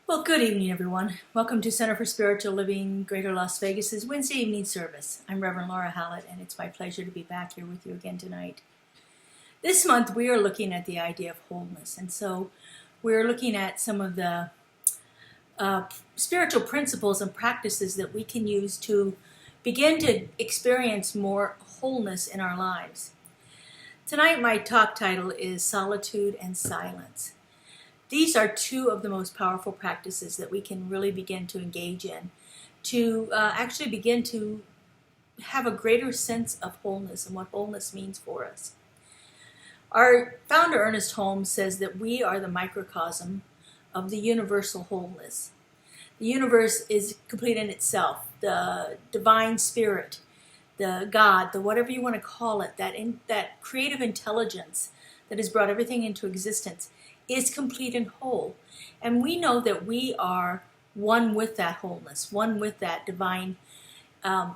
Well, good evening, everyone. Welcome to Center for Spiritual Living, Greater Las Vegas's Wednesday evening service. I'm Reverend Laura Hallett, and it's my pleasure to be back here with you again tonight. This month, we are looking at the idea of wholeness, and so we're looking at some of the spiritual principles and practices that we can use to begin to experience more wholeness in our lives. Tonight, my talk title is Solitude and Silence. These are two of the most powerful practices that we can really begin to engage in to actually begin to have a greater sense of wholeness and what wholeness means for us. Our founder, Ernest Holmes, says that we are the microcosm of the universal wholeness. The universe is complete in itself. The divine spirit, the God, the whatever you want to call it, that creative intelligence that has brought everything into existence is complete and whole. And we know that we are one with that wholeness, one with that divine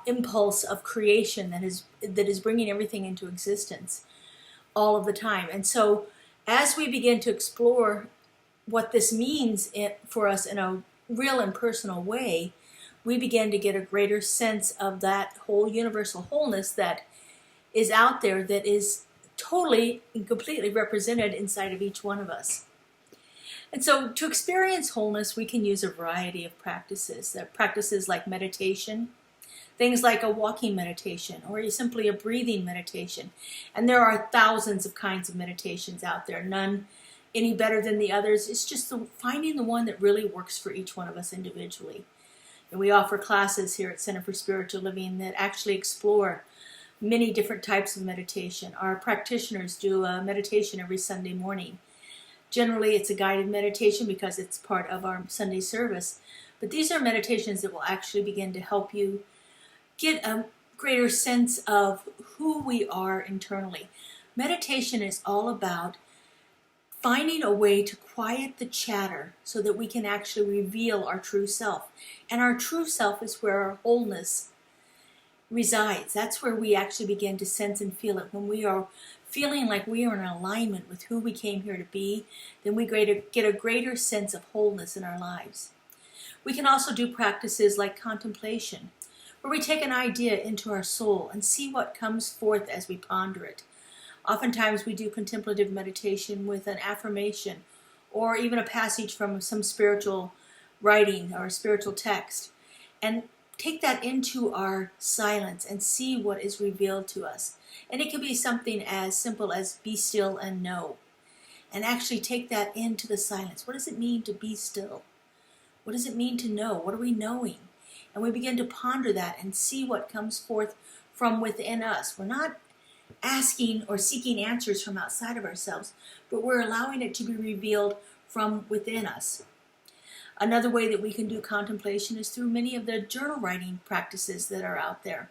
impulse of creation that is bringing everything into existence all of the time. And so as we begin to explore what this means for us in a real and personal way, we begin to get a greater sense of that whole universal wholeness that is out there, that is totally and completely represented inside of each one of us. And so to experience wholeness, we can use a variety of practices. There are practices like meditation, things like a walking meditation, or simply a breathing meditation. And there are thousands of kinds of meditations out there, none any better than the others. It's just finding the one that really works for each one of us individually. And we offer classes here at Center for Spiritual Living that actually explore many different types of meditation. Our practitioners do a meditation every Sunday morning. Generally, it's a guided meditation because it's part of our Sunday service. But these are meditations that will actually begin to help you get a greater sense of who we are internally. Meditation is all about finding a way to quiet the chatter so that we can actually reveal our true self. And our true self is where our wholeness resides. That's where we actually begin to sense and feel it. When we are feeling like we are in alignment with who we came here to be, then we get a greater sense of wholeness in our lives. We can also do practices like contemplation, where we take an idea into our soul and see what comes forth as we ponder it. Oftentimes we do contemplative meditation with an affirmation or even a passage from some spiritual writing or a spiritual text, and take that into our silence and see what is revealed to us. And it can be something as simple as be still and know. And actually take that into the silence. What does it mean to be still? What does it mean to know? What are we knowing? And we begin to ponder that and see what comes forth from within us. We're not asking or seeking answers from outside of ourselves, but we're allowing it to be revealed from within us. Another way that we can do contemplation is through many of the journal writing practices that are out there.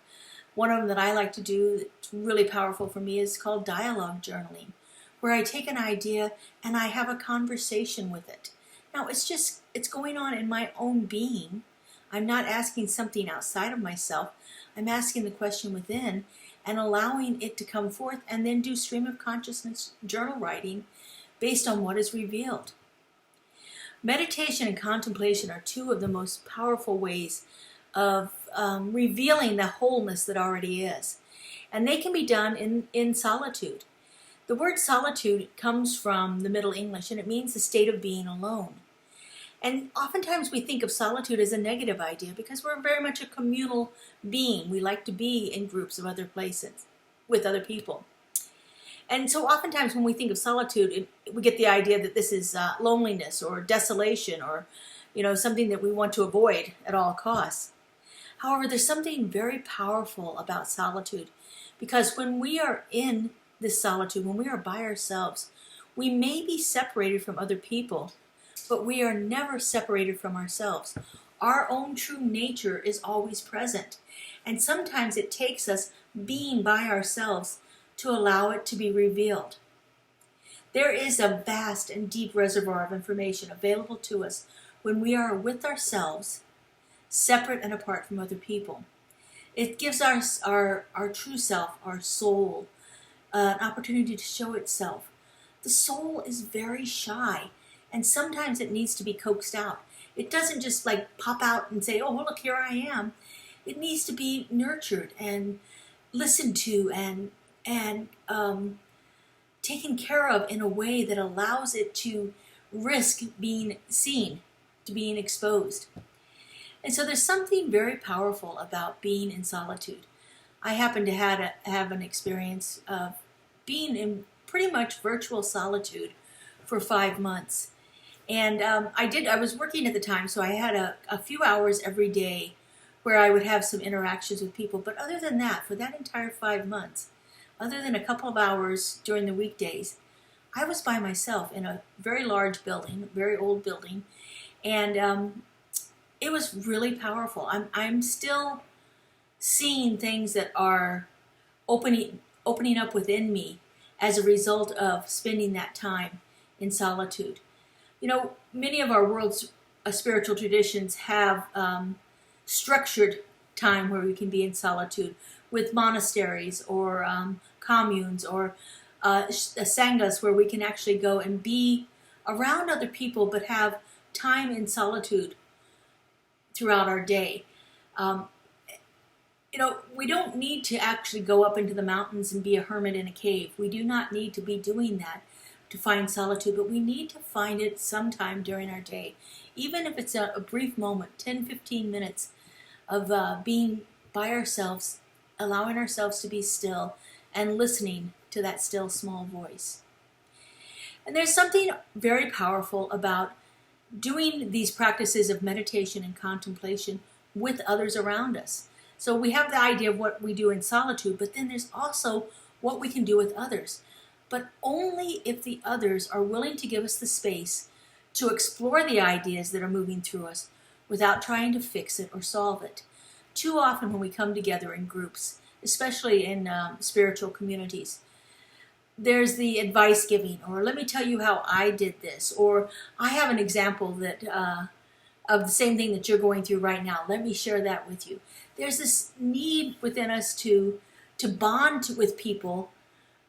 One of them that I like to do that's really powerful for me is called dialogue journaling, where I take an idea and I have a conversation with it. Now it's going on in my own being. I'm not asking something outside of myself. I'm asking the question within and allowing it to come forth, and then do stream of consciousness journal writing based on what is revealed. Meditation and contemplation are two of the most powerful ways of revealing the wholeness that already is. And they can be done in solitude. The word solitude comes from the Middle English, and it means the state of being alone. And oftentimes we think of solitude as a negative idea because we're very much a communal being. We like to be in groups of other places with other people. And so oftentimes when we think of solitude, we get the idea that this is loneliness or desolation or, something that we want to avoid at all costs. However, there's something very powerful about solitude, because when we are in this solitude, when we are by ourselves, we may be separated from other people, but we are never separated from ourselves. Our own true nature is always present. And sometimes it takes us being by ourselves to allow it to be revealed. There is a vast and deep reservoir of information available to us when we are with ourselves, separate and apart from other people. It gives our true self, our soul, an opportunity to show itself. The soul is very shy, and sometimes it needs to be coaxed out. It doesn't just like pop out and say, oh, well, look, here I am. It needs to be nurtured and listened to and taken care of in a way that allows it to risk being seen, to being exposed. And so there's something very powerful about being in solitude. I happen to have an experience of being in pretty much virtual solitude for 5 months. And I was working at the time, so I had a few hours every day where I would have some interactions with people. But other than that, for that entire 5 months, other than a couple of hours during the weekdays, I was by myself in a very large building, very old building, and it was really powerful. I'm still seeing things that are opening up within me as a result of spending that time in solitude. You know, many of our world's spiritual traditions have structured time where we can be in solitude with monasteries or communes or sanghas where we can actually go and be around other people but have time in solitude throughout our day. You know, we don't need to actually go up into the mountains and be a hermit in a cave. We do not need to be doing that to find solitude, but we need to find it sometime during our day. Even if it's a brief moment, 10, 15 minutes of being by ourselves, allowing ourselves to be still and listening to that still small voice. And there's something very powerful about doing these practices of meditation and contemplation with others around us. So we have the idea of what we do in solitude, but then there's also what we can do with others. But only if the others are willing to give us the space to explore the ideas that are moving through us without trying to fix it or solve it. Too often when we come together in groups, especially in spiritual communities, there's the advice giving, or let me tell you how I did this, or I have an example that of the same thing that you're going through right now. Let me share that with you. There's this need within us to bond with people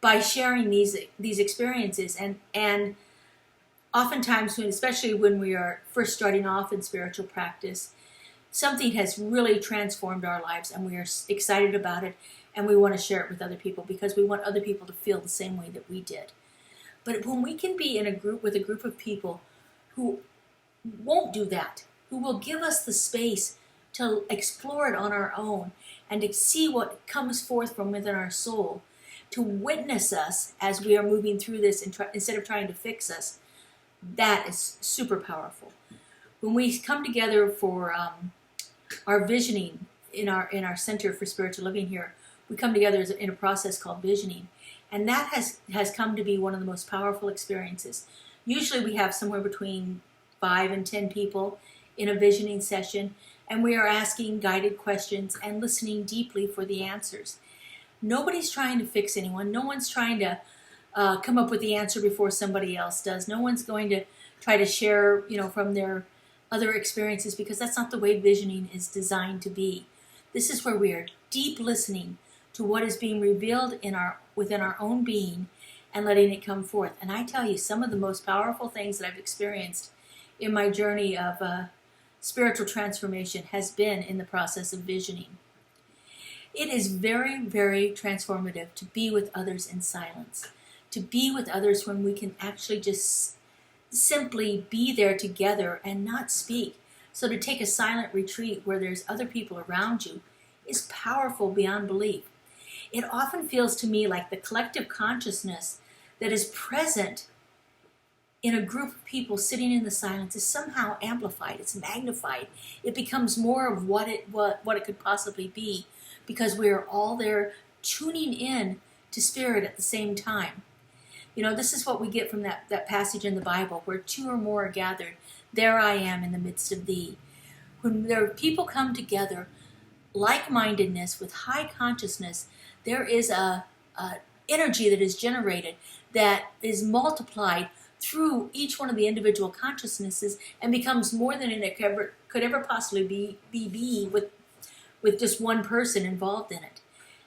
by sharing these experiences, and oftentimes, especially when we are first starting off in spiritual practice, something has really transformed our lives, and we are excited about it, and we want to share it with other people because we want other people to feel the same way that we did. But when we can be in a group with a group of people who won't do that, who will give us the space to explore it on our own and to see what comes forth from within our soul, to witness us as we are moving through this instead of trying to fix us, that is super powerful. When we come together for our visioning in our Center for Spiritual Living here, we come together in a process called visioning, and that has come to be one of the most powerful experiences. Usually we have somewhere between 5 and 10 people in a visioning session, and we are asking guided questions and listening deeply for the answers. Nobody's trying to fix anyone. No one's trying to come up with the answer before somebody else does. No one's going to try to share, from their other experiences, because that's not the way visioning is designed to be. This is where we are deep listening to what is being revealed within our own being and letting it come forth. And I tell you, some of the most powerful things that I've experienced in my journey of spiritual transformation has been in the process of visioning. It is very, very transformative to be with others in silence, to be with others when we can actually just simply be there together and not speak. So to take a silent retreat where there's other people around you is powerful beyond belief. It often feels to me like the collective consciousness that is present in a group of people sitting in the silence is somehow amplified. It's magnified. It becomes more of what it could possibly be, because we are all there tuning in to spirit at the same time. This is what we get from that passage in the Bible where 2 or more are gathered. There I am in the midst of thee. When people come together, like-mindedness with high consciousness, there is a energy that is generated that is multiplied through each one of the individual consciousnesses and becomes more than it could ever possibly be with just one person involved in it.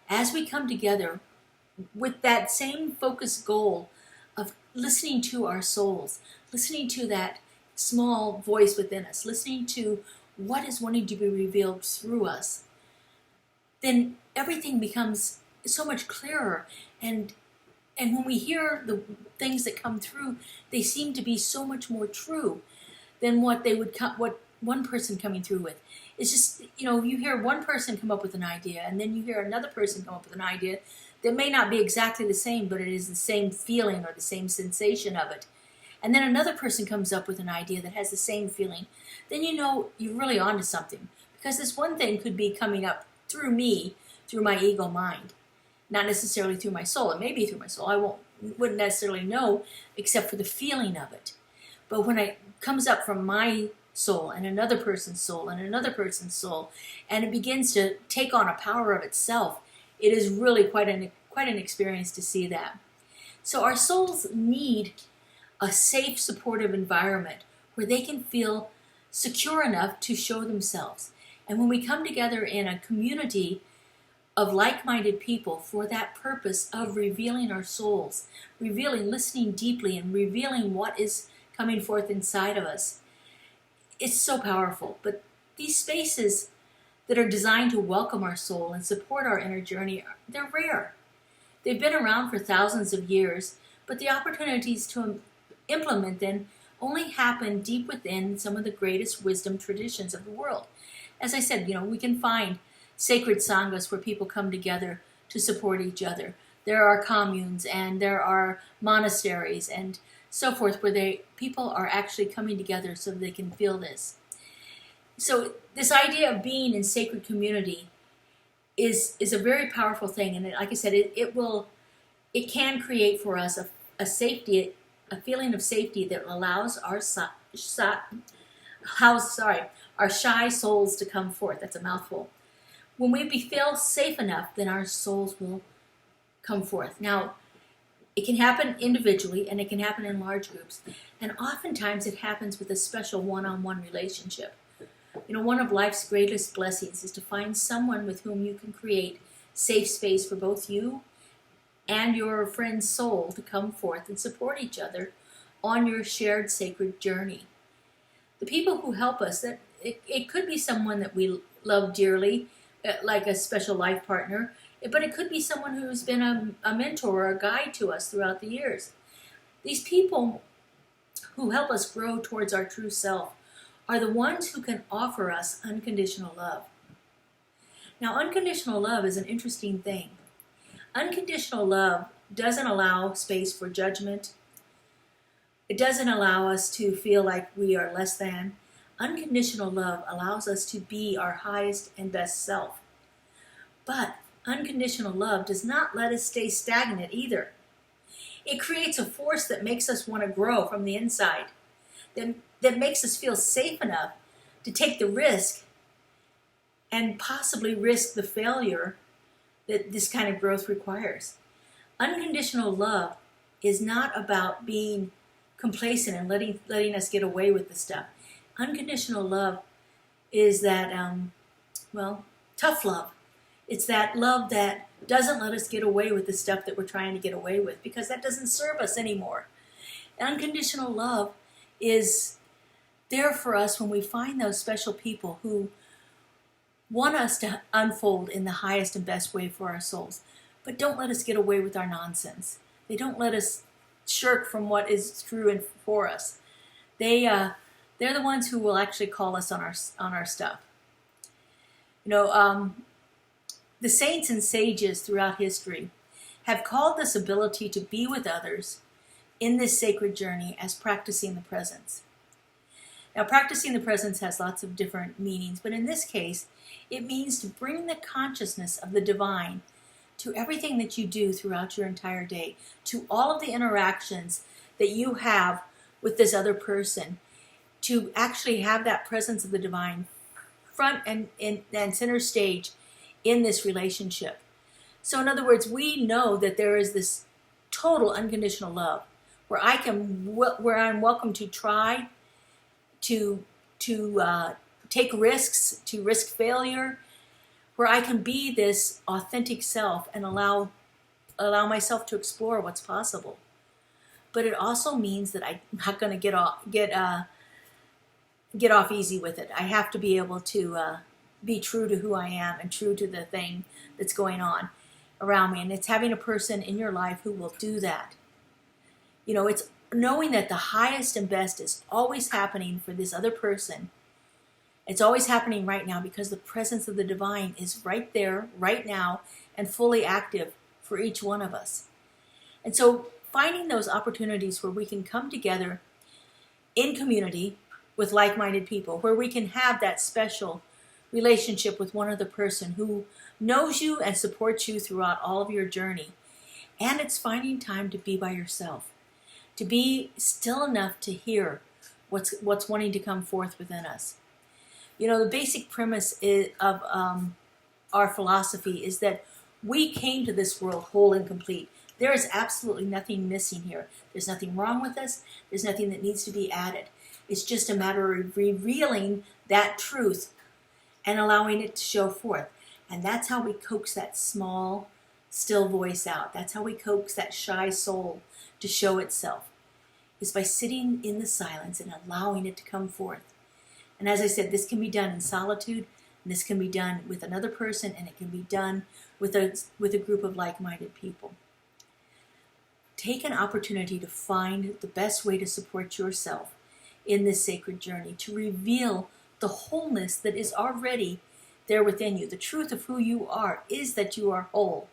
As we come together with that same focused goal of listening to our souls, listening to that small voice within us, listening to what is wanting to be revealed through us, then everything becomes so much clearer. And when we hear the things that come through, they seem to be so much more true than what what one person coming through with. It's just, you hear one person come up with an idea, and then you hear another person come up with an idea that may not be exactly the same, but it is the same feeling or the same sensation of it. And then another person comes up with an idea that has the same feeling. Then you know you're really onto something, because this one thing could be coming up through me, through my ego mind, not necessarily through my soul. It may be through my soul. Wouldn't necessarily know, except for the feeling of it. But when it comes up from my soul and another person's soul and another person's soul, and it begins to take on a power of itself, it is really quite an experience to see that. So our souls need a safe, supportive environment where they can feel secure enough to show themselves. And when we come together in a community of like-minded people for that purpose of revealing our souls, listening deeply, and revealing what is coming forth inside of us, it's so powerful. But these spaces that are designed to welcome our soul and support our inner journey, they're rare. They've been around for thousands of years, but the opportunities to implement them only happen deep within some of the greatest wisdom traditions of the world. As I said, we can find sacred sanghas where people come together to support each other. There are communes and there are monasteries and so forth where people are actually coming together so that they can feel this. So this idea of being in sacred community is a very powerful thing, and like I said, it can create for us a feeling of safety that allows our shy souls to come forth. That's a mouthful. When we feel safe enough, then our souls will come forth. Now, it can happen individually, and it can happen in large groups, and oftentimes it happens with a special one-on-one relationship. One of life's greatest blessings is to find someone with whom you can create safe space for both you and your friend's soul to come forth and support each other on your shared sacred journey. The people who help us, it could be someone that we love dearly, like a special life partner, but it could be someone who's been a mentor or a guide to us throughout the years. These people who help us grow towards our true self are the ones who can offer us unconditional love. Now, unconditional love is an interesting thing. Unconditional love doesn't allow space for judgment. It doesn't allow us to feel like we are less than. Unconditional love allows us to be our highest and best self. But unconditional love does not let us stay stagnant either. It creates a force that makes us want to grow from the inside, that makes us feel safe enough to take the risk and possibly risk the failure that this kind of growth requires. Unconditional love is not about being complacent and letting us get away with the stuff. Unconditional love is that, tough love. It's that love that doesn't let us get away with the stuff that we're trying to get away with, because that doesn't serve us anymore. Unconditional love is there for us when we find those special people who want us to unfold in the highest and best way for our souls, but don't let us get away with our nonsense. They don't let us shirk from what is true and for us. They're the ones who will actually call us on our stuff. The saints and sages throughout history have called this ability to be with others in this sacred journey as practicing the presence. Now, practicing the presence has lots of different meanings, but in this case, it means to bring the consciousness of the divine to everything that you do throughout your entire day, to all of the interactions that you have with this other person, to actually have that presence of the divine front and center stage in this relationship. So in other words, we know that there is this total unconditional love where I'm welcome to try, to take risks, to risk failure, where I can be this authentic self and allow myself to explore what's possible. But it also means that I'm not going to get off easy with it. I have to be able to be true to who I am and true to the thing that's going on around me. And it's having a person in your life who will do that. You know, it's knowing that the highest and best is always happening for this other person. It's always happening right now because the presence of the divine is right there, right now, and fully active for each one of us. And so finding those opportunities where we can come together in community with like-minded people, where we can have that special relationship with one other person who knows you and supports you throughout all of your journey. And it's finding time to be by yourself, to be still enough to hear what's wanting to come forth within us. You know, the basic premise of our philosophy is that we came to this world whole and complete. There is absolutely nothing missing here. There's nothing wrong with us. There's nothing that needs to be added. It's just a matter of revealing that truth and allowing it to show forth. And that's how we coax that small, still voice out. That's how we coax that shy soul to show itself, is by sitting in the silence and allowing it to come forth. And as I said, this can be done in solitude, and this can be done with another person, and it can be done with a group of like-minded people. Take an opportunity to find the best way to support yourself in this sacred journey, to reveal the wholeness that is already there within you. The truth of who you are is that you are whole.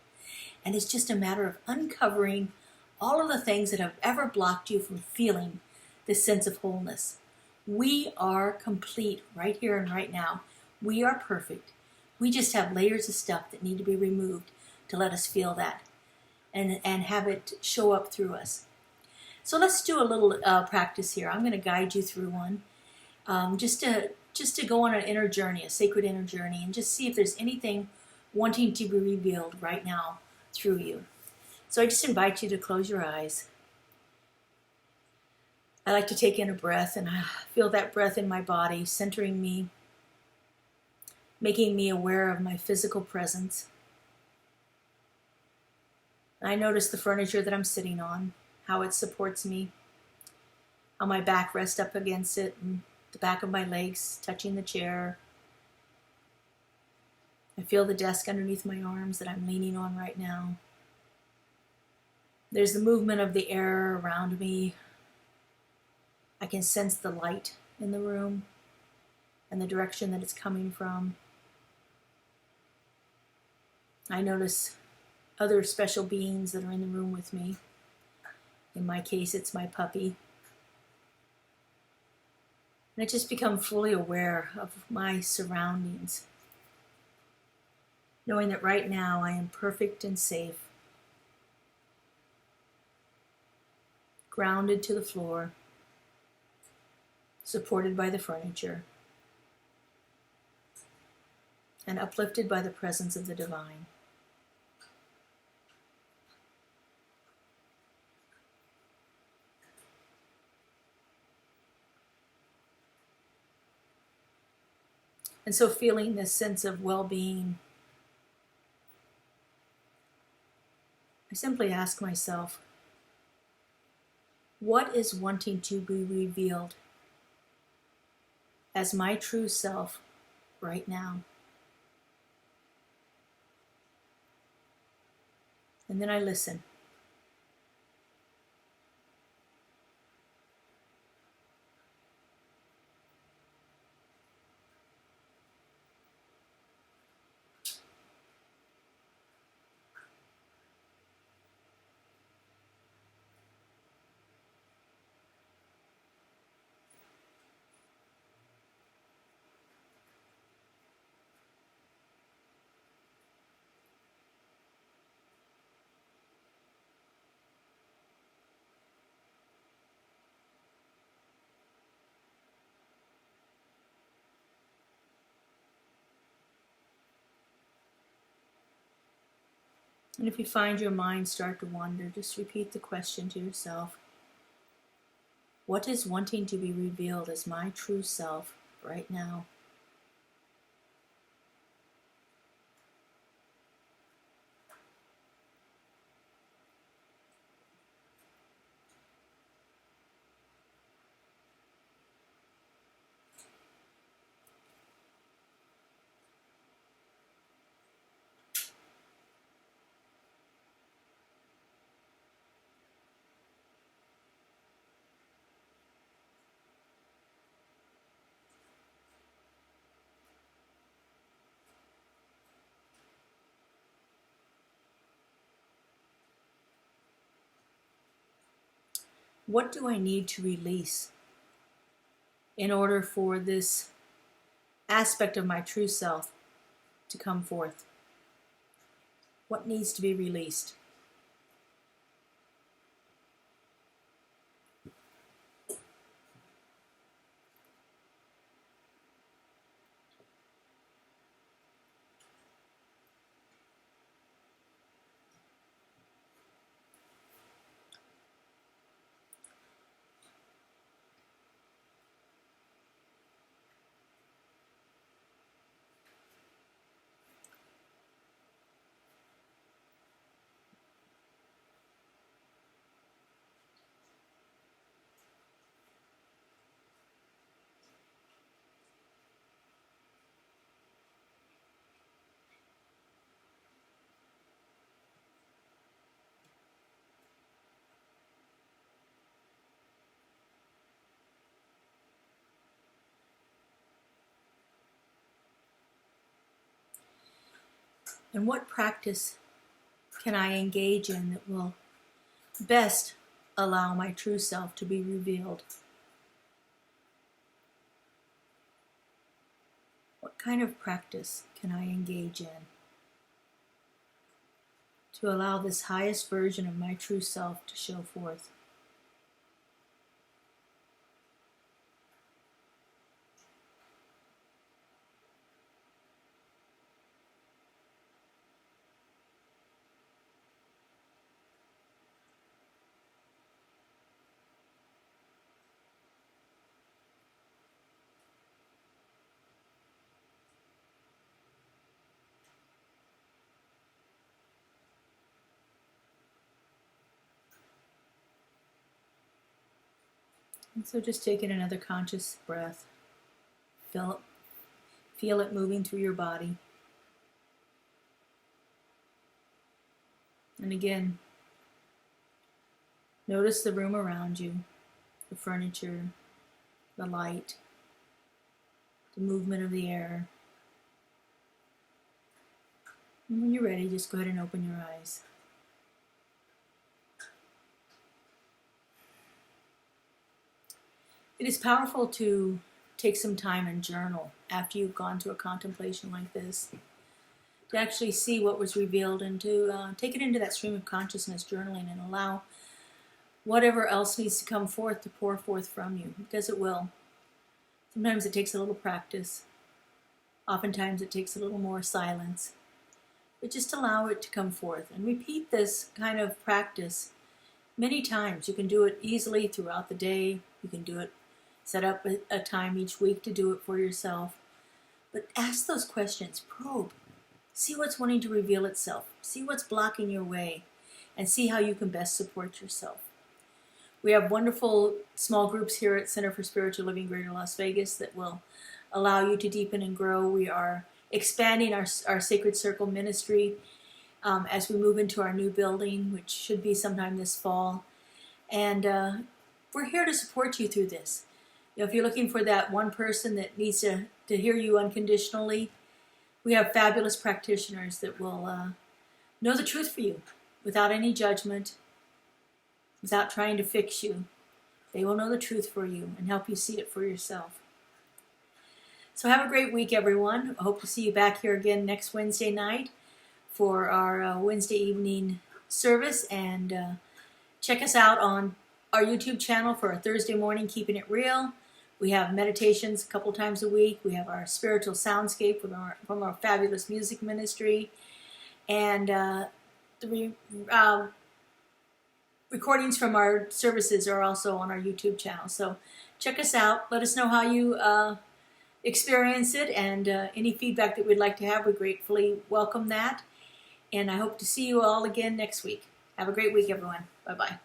And it's just a matter of uncovering all of the things that have ever blocked you from feeling this sense of wholeness. We are complete right here and right now. We are perfect. We just have layers of stuff that need to be removed to let us feel that and have it show up through us. So let's do a little practice here. I'm going to guide you through one, just to go on an inner journey, a sacred inner journey, and just see if there's anything wanting to be revealed right now through you. So I just invite you to close your eyes. I like to take in a breath, and I feel that breath in my body, centering me, making me aware of my physical presence. I notice the furniture that I'm sitting on, how it supports me, how my back rests up against it, and the back of my legs touching the chair. I feel the desk underneath my arms that I'm leaning on right now. There's the movement of the air around me. I can sense the light in the room and the direction that it's coming from. I notice other special beings that are in the room with me. In my case, it's my puppy. And I just become fully aware of my surroundings, knowing that right now I am perfect and safe, grounded to the floor, supported by the furniture, and uplifted by the presence of the divine. And so feeling this sense of well-being, I simply ask myself, what is wanting to be revealed as my true self right now? And then I listen. And if you find your mind start to wander, just repeat the question to yourself. What is wanting to be revealed as my true self right now? What do I need to release in order for this aspect of my true self to come forth? What needs to be released? And what practice can I engage in that will best allow my true self to be revealed? What kind of practice can I engage in to allow this highest version of my true self to show forth? And so just taking another conscious breath. Feel it moving through your body. And again, notice the room around you, the furniture, the light, the movement of the air. And when you're ready, just go ahead and open your eyes. It is powerful to take some time and journal after you've gone through a contemplation like this, to actually see what was revealed and to take it into that stream of consciousness journaling and allow whatever else needs to come forth to pour forth from you, because it will. Sometimes it takes a little practice. Oftentimes it takes a little more silence. But just allow it to come forth and repeat this kind of practice many times. You can do it easily throughout the day. You can do it, set up a time each week to do it for yourself. But ask those questions, probe. See what's wanting to reveal itself. See what's blocking your way, and see how you can best support yourself. We have wonderful small groups here at Center for Spiritual Living Greater Las Vegas that will allow you to deepen and grow. We are expanding our Sacred Circle ministry as we move into our new building, which should be sometime this fall. And we're here to support you through this. You know, if you're looking for that one person that needs to hear you unconditionally, we have fabulous practitioners that will know the truth for you without any judgment, without trying to fix you. They will know the truth for you and help you see it for yourself. So have a great week, everyone. I hope to see you back here again next Wednesday night for our Wednesday evening service. And check us out on our YouTube channel for our Thursday morning Keeping It Real. We have meditations a couple times a week. We have our spiritual soundscape from our fabulous music ministry. And the recordings from our services are also on our YouTube channel. So check us out. Let us know how you experience it, and any feedback that we'd like to have, we gratefully welcome that. And I hope to see you all again next week. Have a great week, everyone. Bye-bye.